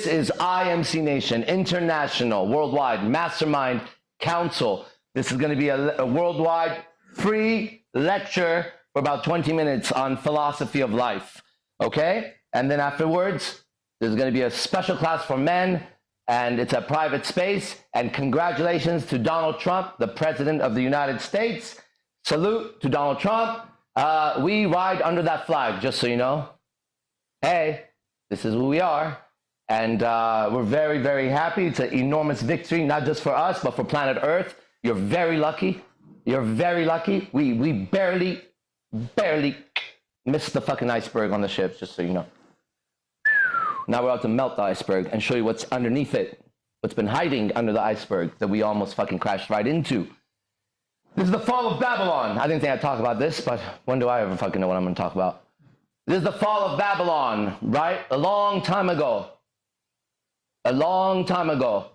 This is IMC Nation, International, Worldwide Mastermind Council. This is going to be a worldwide free lecture for about 20 minutes on philosophy of life, okay? And then afterwards, there's going to be a special class for men, and it's a private space. And congratulations to Donald Trump, the President of the United States. Salute to Donald Trump. We ride under that flag, just so you know. Hey, this is who we are. And we're very, very happy. It's an enormous victory, not just for us, but for planet Earth. You're very lucky. You're very lucky. We barely missed the fucking iceberg on the ships, just so you know. Now we're about to melt the iceberg and show you what's underneath it, what's been hiding under the iceberg that we almost fucking crashed right into. This is the fall of Babylon. I didn't think I'd talk about this, but when do I ever fucking know what I'm going to talk about? This is the fall of Babylon, right? A long time ago. A long time ago.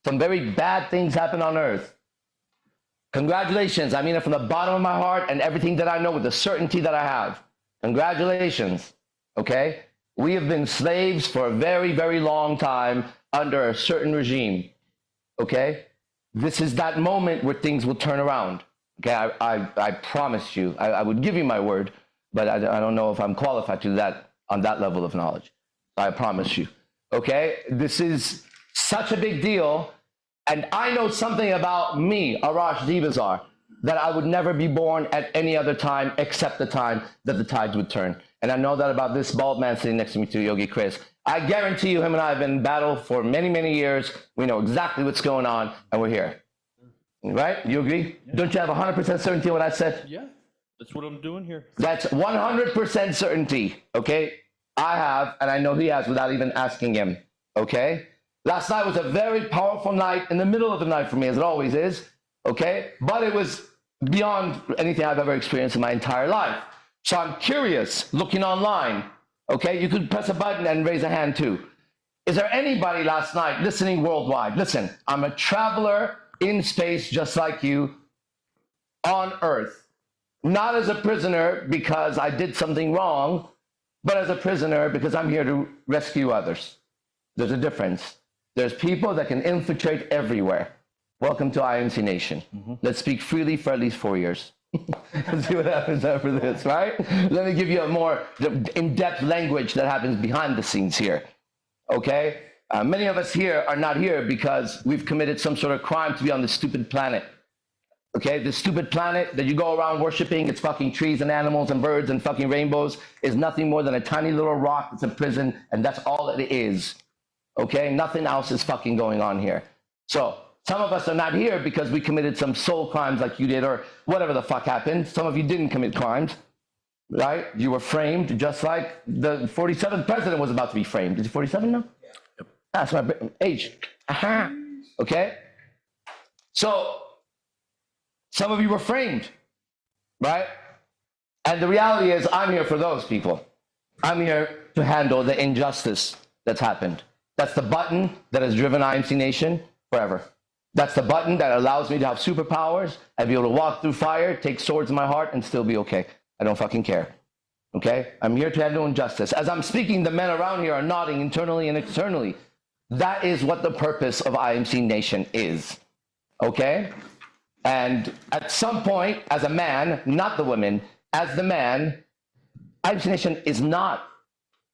Some very bad things happened on earth. Congratulations. I mean it from the bottom of my heart and everything that I know with the certainty that I have. Congratulations. Okay? We have been slaves for a very, very long time under a certain regime. Okay? This is that moment where things will turn around. Okay? I promise you. I would give you my word, but I don't know if I'm qualified to do that on that level of knowledge. I promise you. Okay? This is such a big deal. And I know something about me, Arash Dibazar, that I would never be born at any other time except the time that the tides would turn. And I know that about this bald man sitting next to me too, Yogi Chris. I guarantee you him and I have been in battle for many, many years. We know exactly what's going on, and we're here. Right? You agree? Yeah. Don't you have 100% certainty in what I said? Yeah, that's what I'm doing here. That's 100% certainty, okay? I have, and I know he has without even asking him, okay? Last night was a very powerful night in the middle of the night for me, as it always is, okay? But it was beyond anything I've ever experienced in my entire life. So I'm curious, looking online, okay? You could press a button and raise a hand too. Is there anybody last night listening worldwide? Listen, I'm a traveler in space just like you on Earth. Not as a prisoner because I did something wrong, but as a prisoner because I'm here to rescue others. There's a difference. There's people that can infiltrate everywhere. Welcome to IMC Nation. Let's speak freely for at least 4 years. Let's see what happens after this, right? Let me give you a more in-depth language that happens behind the scenes here, okay? Many of us here are not here because we've committed some sort of crime to be on this stupid planet, okay? This stupid planet that you go around worshiping, it's fucking trees and animals and birds and fucking rainbows, is nothing more than a tiny little rock that's a prison, and that's all it is, okay? Nothing else is fucking going on here. So some of us are not here because we committed some soul crimes like you did or whatever the fuck happened. Some of you didn't commit crimes, right? You were framed just like the 47th president was about to be framed. Is he 47 now? Yeah. Yep. That's my age. Aha. Okay? So some of you were framed, right? And the reality is I'm here for those people. I'm here to handle the injustice that's happened. That's the button that has driven IMC Nation forever. That's the button that allows me to have superpowers and be able to walk through fire, take swords in my heart, and still be okay. I don't fucking care. Okay? I'm here to handle injustice. As I'm speaking, the men around here are nodding internally and externally. That is what the purpose of IMC Nation is. Okay? And at some point, as a man, not the women, as the man, IMC Nation is not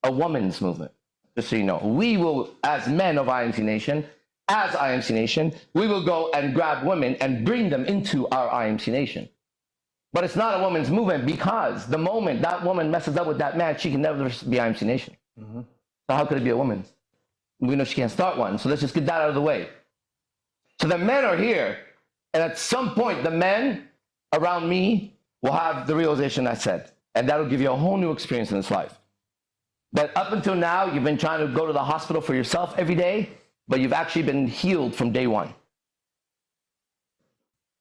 a woman's movement. Just so you know. We will, as men of IMC Nation, as IMC Nation, we will go and grab women and bring them into our IMC Nation. But it's not a woman's movement because the moment that woman messes up with that man, she can never be IMC Nation. So how could it be a woman's? We know she can't start one, so let's just get that out of the way. So the men are here, and at some point, the men around me will have the realization I said, and that'll give you a whole new experience in this life. But up until now, you've been trying to go to the hospital for yourself every day, but you've actually been healed from day one.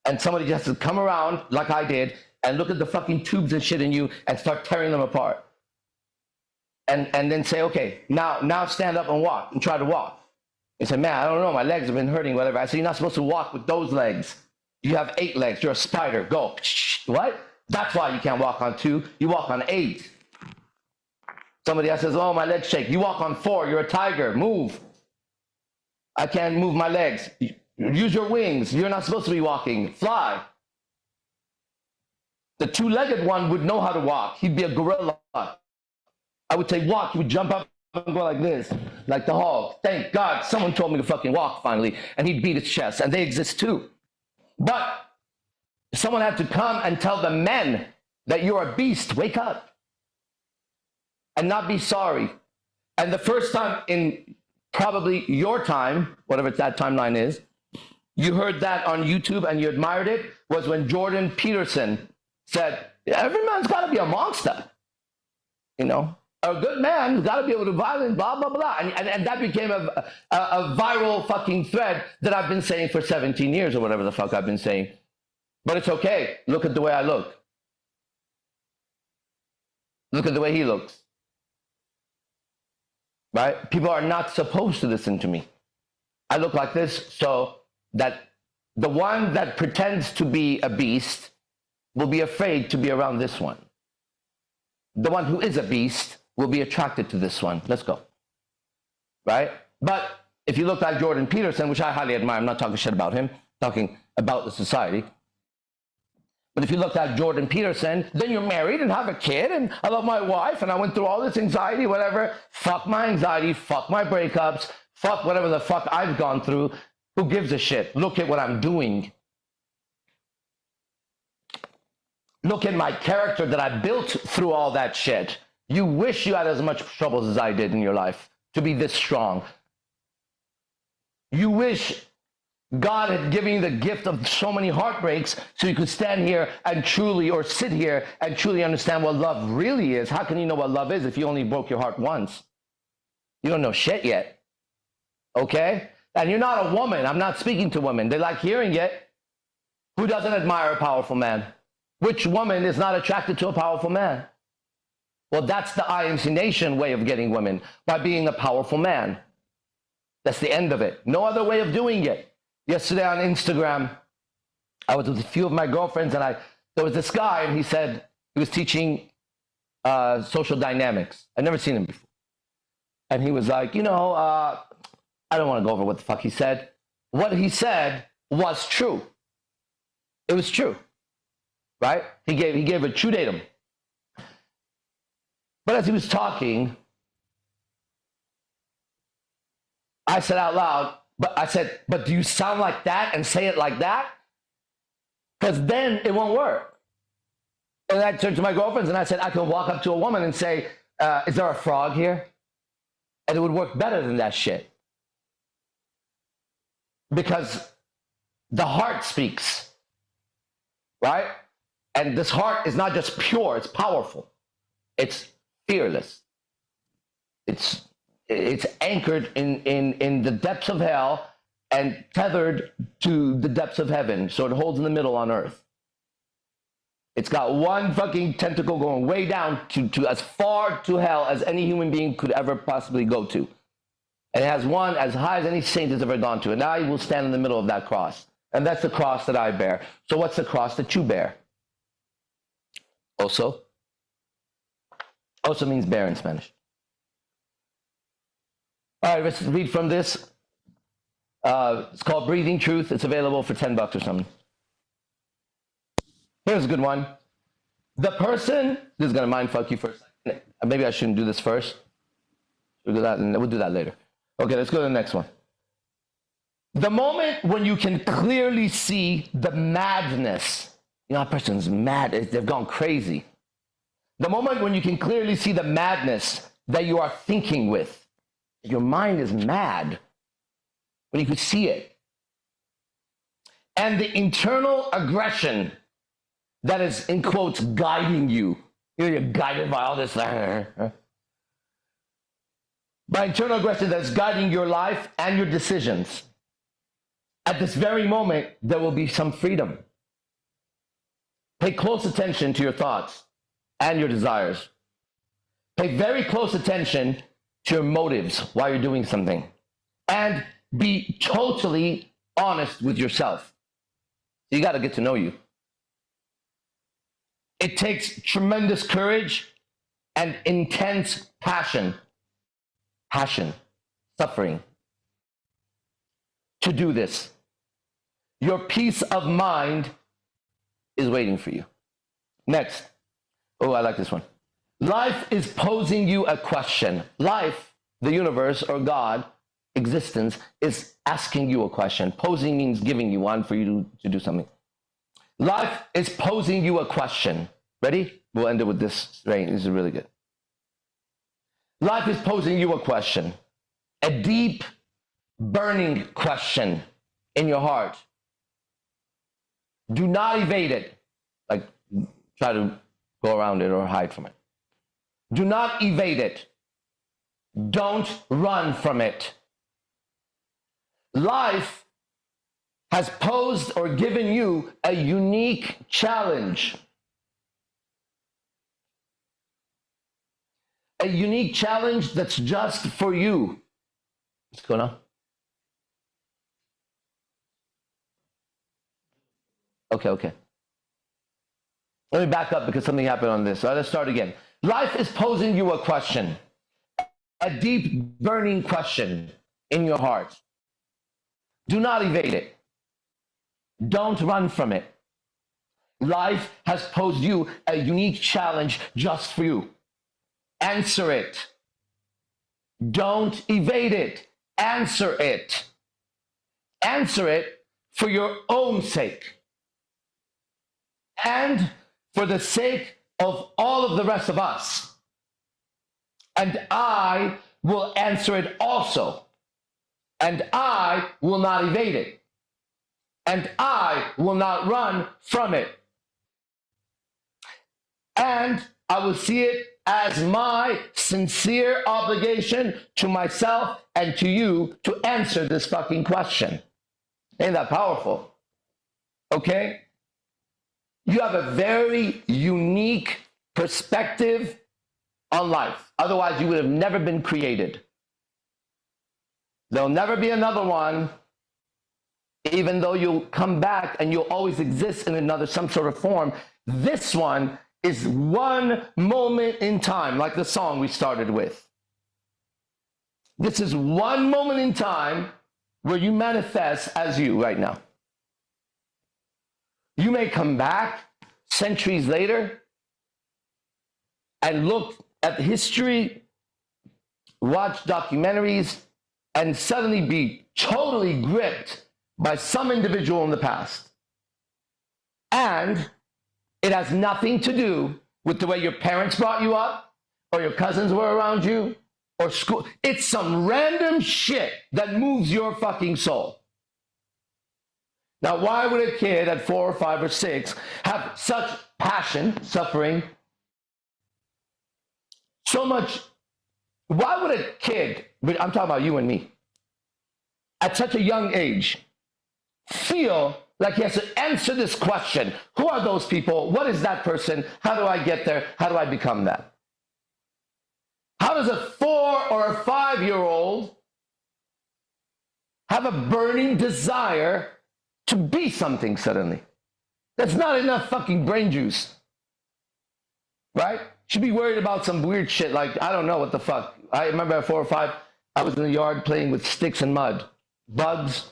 And somebody just has to come around, like I did, and look at the fucking tubes and shit in you and start tearing them apart. And then say, okay, now stand up and walk, and try to walk. You say, man, I don't know, my legs have been hurting, whatever. I say, you're not supposed to walk with those legs. You have 8 legs, you're a spider, go. What? That's why you can't walk on 2, you walk on 8. Somebody else says, oh, my legs shake. You walk on 4. You're a tiger. Move. I can't move my legs. Use your wings. You're not supposed to be walking. Fly. The 2-legged one would know how to walk. He'd be a gorilla. I would say walk. He would jump up and go like this, like the Hulk. Thank God someone told me to fucking walk finally. And he'd beat his chest. And they exist too. But someone had to come and tell the men that you're a beast. Wake up. And not be sorry. And the first time in probably your time, whatever that timeline is, you heard that on YouTube and you admired it, was when Jordan Peterson said, every man's got to be a monster. You know, a good man has got to be able to violence, blah, blah, blah. And that became a viral fucking thread that I've been saying for 17 years or whatever the fuck I've been saying. But it's okay. Look at the way I look. Look at the way he looks. Right? People are not supposed to listen to me. I look like this so that the one that pretends to be a beast will be afraid to be around this one. The one who is a beast will be attracted to this one. Let's go. Right? But if you look like Jordan Peterson, which I highly admire, I'm not talking shit about him, talking about the society. But if you look like Jordan Peterson, then you're married and have a kid, and I love my wife, and I went through all this anxiety, whatever. Fuck my anxiety, fuck my breakups, fuck whatever the fuck I've gone through. Who gives a shit? Look at what I'm doing. Look at my character that I built through all that shit. You wish you had as much troubles as I did in your life to be this strong. You wish God had given you the gift of so many heartbreaks so you could stand here and truly, or sit here and truly understand what love really is. How can you know what love is if you only broke your heart once? You don't know shit yet. Okay? And you're not a woman. I'm not speaking to women. They like hearing it. Who doesn't admire a powerful man? Which woman is not attracted to a powerful man? Well, that's the IMC Nation way of getting women, by being a powerful man. That's the end of it. No other way of doing it. Yesterday on Instagram, I was with a few of my girlfriends, and there was this guy, and he said he was teaching social dynamics. I'd never seen him before. And he was like, I don't want to go over what the fuck he said. What he said was true. It was true, right? He gave a true datum. But as he was talking, I said out loud, but do you sound like that and say it like that? Because then it won't work. And I turned to my girlfriends and I said, I can walk up to a woman and say, is there a frog here? And it would work better than that shit. Because the heart speaks, right? And this heart is not just pure, it's powerful. It's fearless. It's anchored in the depths of hell and tethered to the depths of heaven. So it holds in the middle on earth. It's got one fucking tentacle going way down to as far to hell as any human being could ever possibly go to. And it has one as high as any saint has ever gone to. And I will stand in the middle of that cross. And that's the cross that I bear. So what's the cross that you bear? Also means bear in Spanish. All right, let's read from this. It's called Breathing Truth. It's available for $10 or something. Here's a good one. The person, this is going to mind fuck you for a second. Maybe I shouldn't do this first. We'll do that later. Okay, let's go to the next one. The moment when you can clearly see the madness, that person's mad, they've gone crazy. The moment when you can clearly see the madness that you are thinking with, your mind is mad, when you could see it. And the internal aggression that is, in quotes, guiding you. You're guided by all this. By internal aggression that is guiding your life and your decisions. At this very moment, there will be some freedom. Pay close attention to your thoughts and your desires. Pay very close attention to your motives while you're doing something. And be totally honest with yourself. You got to get to know you. It takes tremendous courage and intense passion, suffering to do this. Your peace of mind is waiting for you. Next. Oh, I like this one. Life is posing you a question. Life, the universe or God, existence, is asking you a question. Posing means giving you one for you to do something. Life is posing you a question. Ready? We'll end it with this. Right? This is really good. Life is posing you a question. A deep, burning question in your heart. Do not evade it. Like, try to go around it or hide from it. Do not evade it. Don't run from it. Life has posed or given you a unique challenge. A unique challenge that's just for you. What's going on? Okay. Let me back up because something happened on this. So let's start again. Life is posing you a question, a deep, burning question in your heart. Do not evade it. Don't run from it. Life has posed you a unique challenge just for you. Answer it. Don't evade it. Answer it. Answer it for your own sake. And for the sake of all of the rest of us. And I will answer it also. And I will not evade it. And I will not run from it. And I will see it as my sincere obligation to myself and to you to answer this fucking question. Ain't that powerful? Okay? You have a very unique perspective on life. Otherwise, you would have never been created. There'll never be another one, even though you'll come back and you'll always exist in another, some sort of form. This one is one moment in time, like the song we started with. This is one moment in time where you manifest as you right now. You may come back centuries later and look at history, watch documentaries, and suddenly be totally gripped by some individual in the past. And it has nothing to do with the way your parents brought you up, or your cousins were around you, or school. It's some random shit that moves your fucking soul. Now, why would a kid at 4 or 5 or 6 have such passion, suffering, so much? Why would a kid, but I'm talking about you and me, at such a young age, feel like he has to answer this question? Who are those people? What is that person? How do I get there? How do I become that? How does a 4 or a 5-year-old have a burning desire to be something suddenly? That's not enough fucking brain juice, right? Should be worried about some weird shit like, I don't know what the fuck. I remember at 4 or 5, I was in the yard playing with sticks and mud, bugs,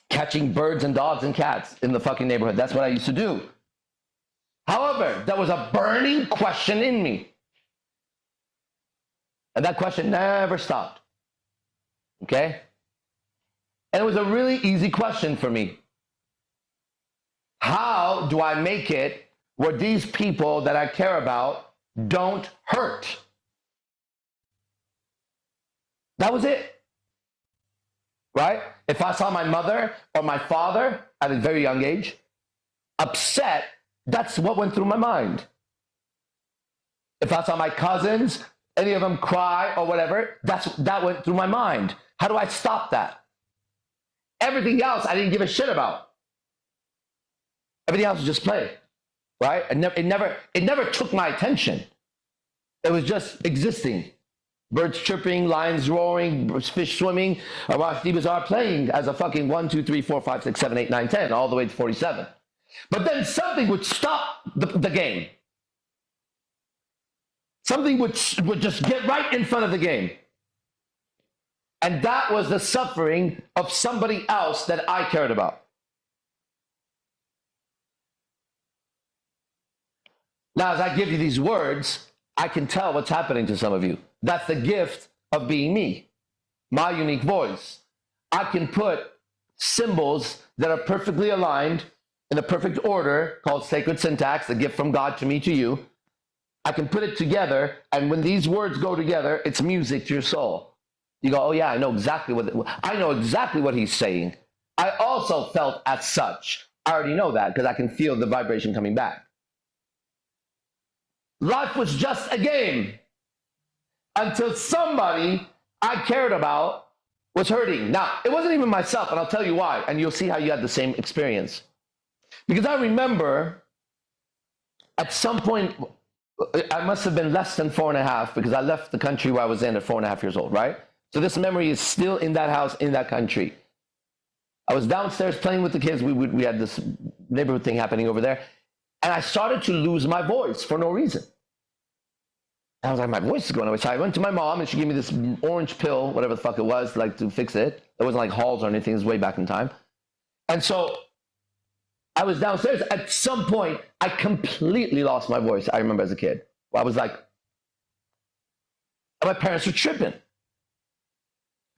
catching birds and dogs and cats in the fucking neighborhood. That's what I used to do. However, there was a burning question in me. And that question never stopped. Okay? And it was a really easy question for me. How do I make it where these people that I care about don't hurt? That was it. Right? If I saw my mother or my father at a very young age upset, that's what went through my mind. If I saw my cousins, any of them cry or whatever, that went through my mind. How do I stop that? Everything else I didn't give a shit about. Everything else was just play, right? It never took my attention. It was just existing. Birds chirping, lions roaring, fish swimming. I watched Bazaar playing as a fucking 1, 2, 3, 4, 5, 6, 7, 8, 9, 10, all the way to 47. But then something would stop the game. Something would just get right in front of the game. And that was the suffering of somebody else that I cared about. Now, as I give you these words, I can tell what's happening to some of you. That's the gift of being me, my unique voice. I can put symbols that are perfectly aligned in a perfect order called sacred syntax, the gift from God to me, to you. I can put it together, and when these words go together, it's music to your soul. You go, oh yeah, I know exactly what he's saying. I also felt as such. I already know that because I can feel the vibration coming back. Life was just a game until somebody I cared about was hurting. Now, it wasn't even myself, and I'll tell you why, and you'll see how you had the same experience. Because I remember at some point, I must have been less than 4.5 because I left the country where I was in at 4.5 years old, right? So this memory is still in that house, in that country. I was downstairs playing with the kids. We had this neighborhood thing happening over there. And I started to lose my voice for no reason. And I was like, my voice is going away. So I went to my mom and she gave me this orange pill, whatever the fuck it was, like to fix it. It wasn't like Halls or anything. It was way back in time. And so I was downstairs. At some point, I completely lost my voice. I remember as a kid. I was like, my parents were tripping.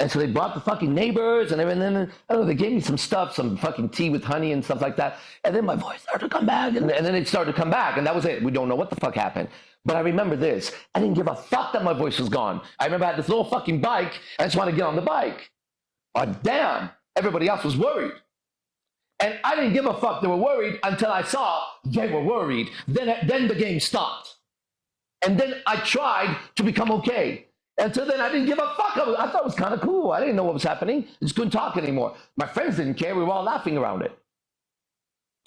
And so they brought the fucking neighbors and then I don't know, they gave me some stuff, some fucking tea with honey and stuff like that. And then my voice started to come back and then it started to come back and that was it. We don't know what the fuck happened. But I remember this. I didn't give a fuck that my voice was gone. I remember I had this little fucking bike. I just wanted to get on the bike. Oh, damn. Everybody else was worried. And I didn't give a fuck they were worried until I saw they were worried. Then the game stopped. And then I tried to become okay. Until then, I didn't give a fuck. I thought it was kind of cool. I didn't know what was happening. I just couldn't talk anymore. My friends didn't care. We were all laughing around it.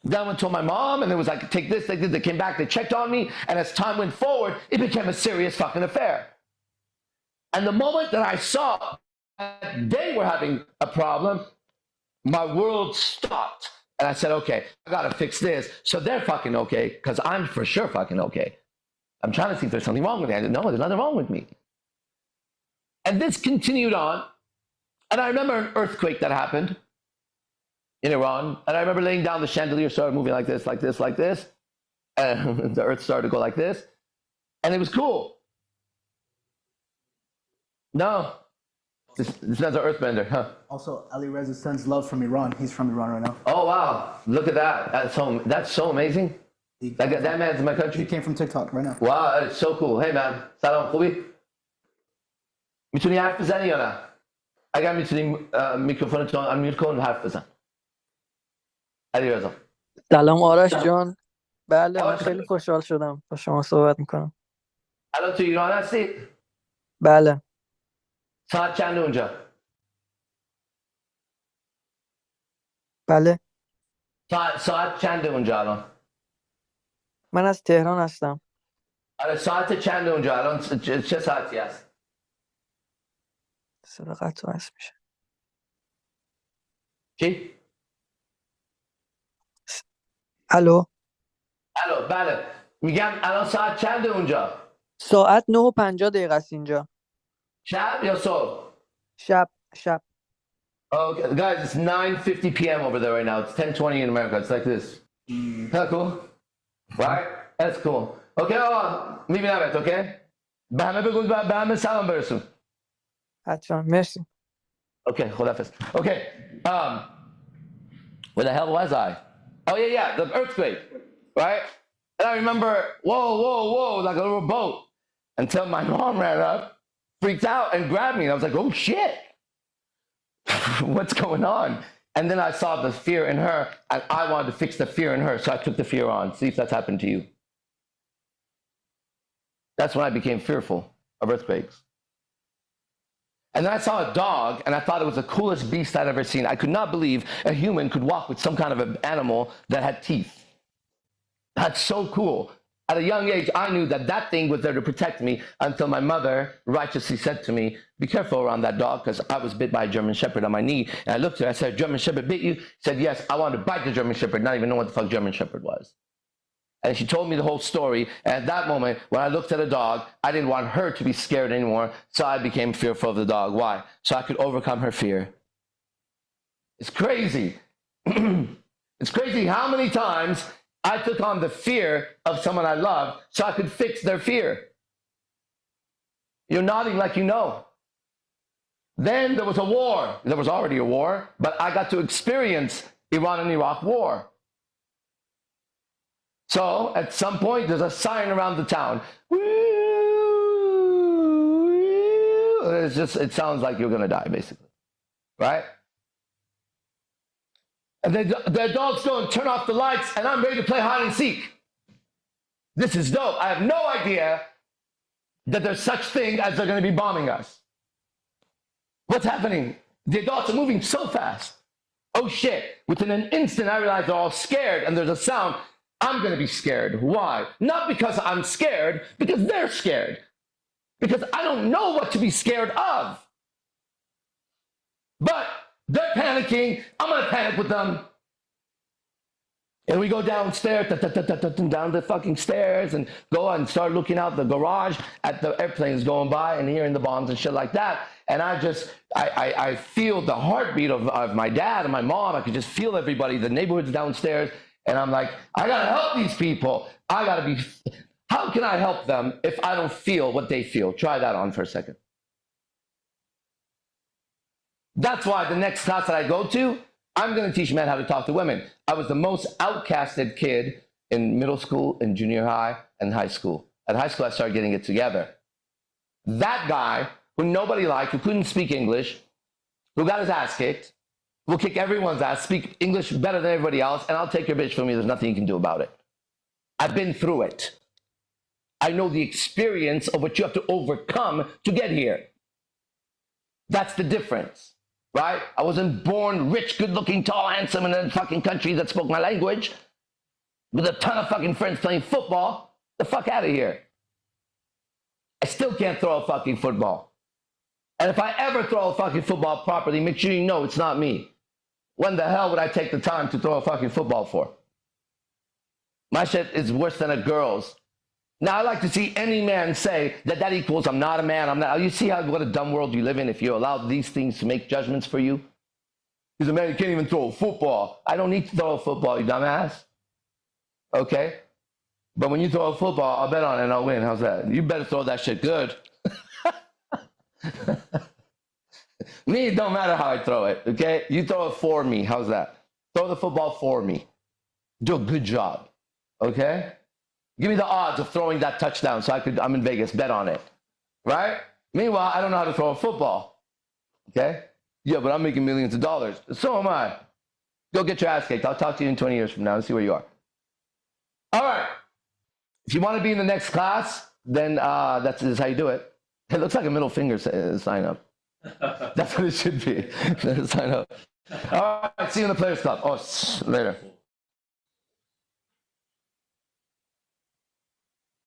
Then I went to my mom, and it was like, take this, take this. They came back, they checked on me, and as time went forward, it became a serious fucking affair. And the moment that I saw that they were having a problem, my world stopped. And I said, okay, I gotta fix this so they're fucking okay, because I'm for sure fucking okay. I'm trying to see if there's something wrong with me. I didn't know there's nothing wrong with me. And this continued on. And I remember an earthquake that happened in Iran. And I remember laying down, the chandelier started moving like this, like this, like this. And the earth started to go like this. And it was cool. No. This man's an earthbender, huh? Also, Ali Reza sends love from Iran. He's from Iran right now. Oh, wow. Look at that. That's so amazing. That man's in my country. He came from TikTok right now. Wow, that's so cool. Hey, man. Salam, خوبی؟ میتونی حرف بزنی یا نه؟ اگر میتونی میکروفونتو انمیوت کن حرف بزن. علیرضا. سلام آرش جان. بله من خیلی خوشحال شدم با شما صحبت میکنم. الان تو ایران هستی؟ بله. ساعت چنده اونجا؟ بله. ساعت چنده اونجا الان؟ من از تهران هستم. آره ساعت چنده اونجا الان؟ چه ساعتی هست؟ صدا قطع هست میشه. چی؟ الو. الو بله میگم الان ساعت چنده اونجا؟ ساعت 9:50 است اینجا. شب یا صبح؟ شب. Okay, guys, it's 9:50 p.m. over there right now. It's 10:20 in America. It's like this. Isn't that cool? Right? That's cool. Okay, میبینمت, okay? به همه بگو به همه سلام برسون. حتما مرسی. Okay, خداحافظ. Okay, where the hell was I? Oh yeah, the earthquake, right? And I remember, whoa, like a little boat, until my mom ran up, freaked out, and grabbed me. And I was like, oh shit, what's going on? And then I saw the fear in her, and I wanted to fix the fear in her, so I took the fear on. See if that's happened to you. That's when I became fearful of earthquakes. And then I saw a dog, and I thought it was the coolest beast I'd ever seen. I could not believe a human could walk with some kind of an animal that had teeth. That's so cool. At a young age, I knew that that thing was there to protect me until my mother righteously said to me, be careful around that dog, because I was bit by a German Shepherd on my knee. And I looked at her, I said, German Shepherd bit you? She said, yes, I wanted to bite the German Shepherd, not even know what the fuck German Shepherd was. And she told me the whole story. And at that moment, when I looked at a dog, I didn't want her to be scared anymore. So I became fearful of the dog. Why? So I could overcome her fear. It's crazy. It's crazy how many times I took on the fear of someone I love so I could fix their fear. You're nodding like you know. Then there was a war. There was already a war, but I got to experience Iran and Iraq war. So at some point, there's a sign around the town. It sounds like you're going to die, basically. Right? And then the adults go and turn off the lights, and I'm ready to play hide and seek. This is dope. I have no idea that there's such thing as they're going to be bombing us. What's happening? The adults are moving so fast. Oh shit. Within an instant, I realize they're all scared, and there's a sound. I'm going to be scared. Why? Not because I'm scared, because they're scared. Because I don't know what to be scared of. But they're panicking. I'm going to panic with them. And we go downstairs, down the fucking stairs, and go and start looking out the garage at the airplanes going by and hearing the bombs and shit like that. And I feel the heartbeat of my dad and my mom. I could just feel everybody, the neighborhood's downstairs. And I'm like, I got to help these people. How can I help them if I don't feel what they feel? Try that on for a second. That's why the next class that I go to, I'm going to teach men how to talk to women. I was the most outcasted kid in middle school, in junior high, and high school. At high school, I started getting it together. That guy who nobody liked, who couldn't speak English, who got his ass kicked, will kick everyone's ass, speak English better than everybody else, and I'll take your bitch from you. There's nothing you can do about it. I've been through it. I know the experience of what you have to overcome to get here. That's the difference, right? I wasn't born rich, good-looking, tall, handsome in a fucking country that spoke my language with a ton of fucking friends playing football. Get the fuck out of here. I still can't throw a fucking football. And if I ever throw a fucking football properly, make sure you know it's not me. When the hell would I take the time to throw a fucking football for? My shit is worse than a girl's. Now, I like to see any man say that equals I'm not a man, I'm not. You see what a dumb world you live in if you allow these things to make judgments for you? He's a man who can't even throw a football. I don't need to throw a football, you dumbass. Okay? But when you throw a football, I'll bet on it and I'll win. How's that? You better throw that shit good. Me, it don't matter how I throw it, okay? You throw it for me. How's that? Throw the football for me. Do a good job, okay? Give me the odds of throwing that touchdown so I'm in Vegas, bet on it, right? Meanwhile, I don't know how to throw a football, okay? Yeah, but I'm making millions of dollars. So am I. Go get your ass kicked. I'll talk to you in 20 years from now and see where you are. All right. If you want to be in the next class, then that's how you do it. It looks like a middle finger sign up. That's what it should be. Sign up. All right. See you in the Players Club. Oh, later.